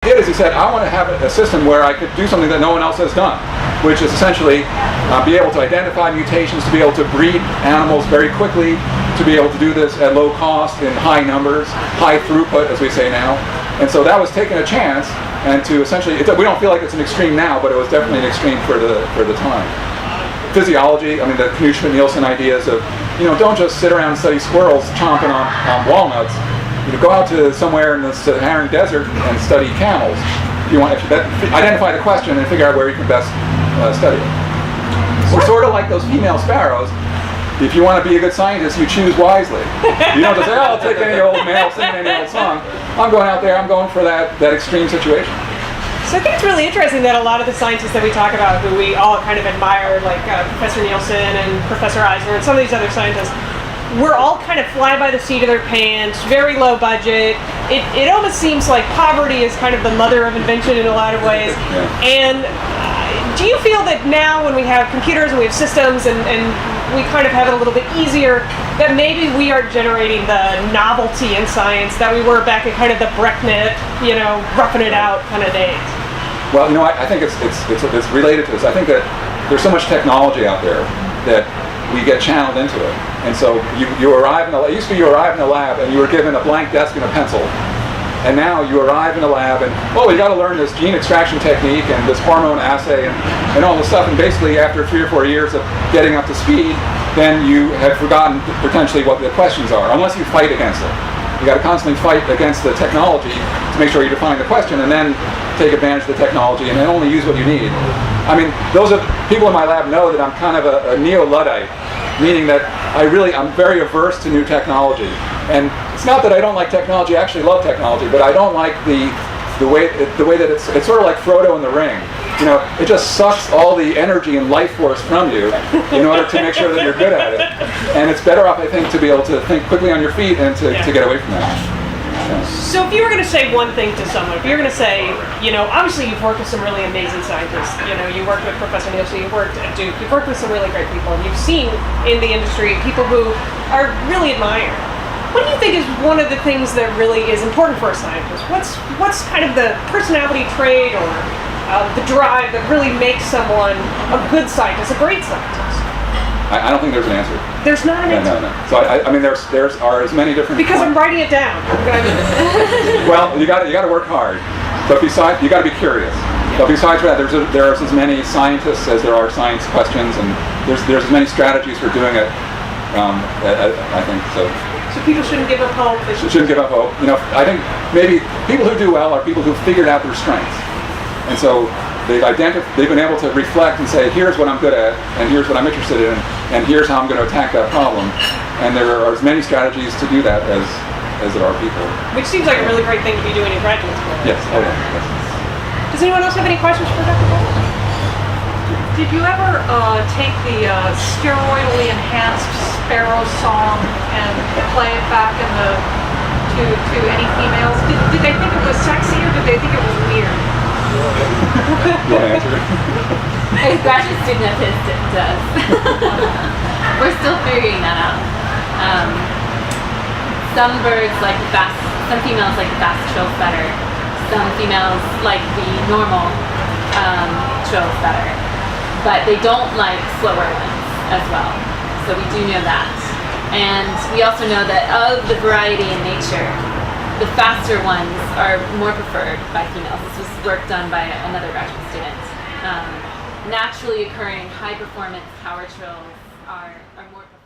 did is he said, I want to have a system where I could do something that no one else has done, which is essentially be able to identify mutations, to be able to breed animals very quickly, to be able to do this at low cost in high numbers, high throughput, as we say now. And so that was taking a chance, and to essentially, we don't feel like it's an extreme now, but it was definitely an extreme for the time. Physiology, I mean, the Knut Schmidt-Nielsen ideas of, don't just sit around and study squirrels chomping on walnuts. Go out to somewhere in the Saharan desert and study camels. If you identify the question and figure out where you can best study it. We're sort of like those female sparrows. If you want to be a good scientist, you choose wisely. You don't just say, I'll take any old male singing any old song. I'm going out there, I'm going for that extreme situation. So I think it's really interesting that a lot of the scientists that we talk about, who we all kind of admire, like Professor Nielsen and Professor Eisner and some of these other scientists, we're all kind of fly by the seat of their pants, very low budget. It almost seems like poverty is kind of the mother of invention in a lot of ways. Yeah. And do you feel that now when we have computers and we have systems and we kind of have it a little bit easier, that maybe we are generating the novelty in science that we were back in kind of the breakneck, roughing it out kind of days? Well, I think it's related to this. I think that there's so much technology out there that we get channeled into it. And so you arrive in it used to be you arrive in a lab and you were given a blank desk and a pencil. And now you arrive in a lab and, you got to learn this gene extraction technique and this hormone assay and all this stuff. And basically after 3 or 4 years of getting up to speed, then you have forgotten potentially what the questions are, unless you fight against it. You got to constantly fight against the technology to make sure you define the question and then take advantage of the technology and then only use what you need. I mean, those of people in my lab know that I'm kind of a neo-Luddite, meaning that I'm very averse to new technology. And it's not that I don't like technology, I actually love technology, but I don't like the way that it's sort of like Frodo in the Ring. It just sucks all the energy and life force from you in order to make sure that you're good at it. And it's better off, I think, to be able to think quickly on your feet and to get away from that. Yeah. So if you were going to say one thing to someone, if you're going to say, obviously you've worked with some really amazing scientists. You worked with Professor Nielsen, you've worked at Duke, you've worked with some really great people, and you've seen in the industry people who are really admired. What do you think is one of the things that really is important for a scientist? What's kind of the personality trait or the drive that really makes someone a good scientist, a great scientist? I don't think there's an answer. There's not an answer? No. So I mean, there are as many different... Because I'm writing it down. Well, you got to work hard. But besides, you got to be curious. But besides that, there are as many scientists as there are science questions, and there's as many strategies for doing it. I think so. So people shouldn't give up hope. They shouldn't give up hope. I think maybe people who do well are people who figured out their strengths, and so they've been able to reflect and say, here's what I'm good at, and here's what I'm interested in, and here's how I'm going to attack that problem. And there are as many strategies to do that as there are people. Which seems like a really great thing to be doing in graduate school. Yes. Oh, yeah. Yes. Does anyone else have any questions for Dr. Bowles? Did you ever take the steroidally enhanced sparrow song and play it back to any females? Did they think it was sexy or did they think it was weird? You want to answer it? A graduate student of his does. We're still figuring that out. Some birds like the fast, some females like the fast trills better. Some females like the normal trills better. But they don't like slower ones as well. So we do know that. And we also know that of the variety in nature, the faster ones are more preferred by females. This was work done by another graduate student. Naturally occurring high performance power trills are more preferred.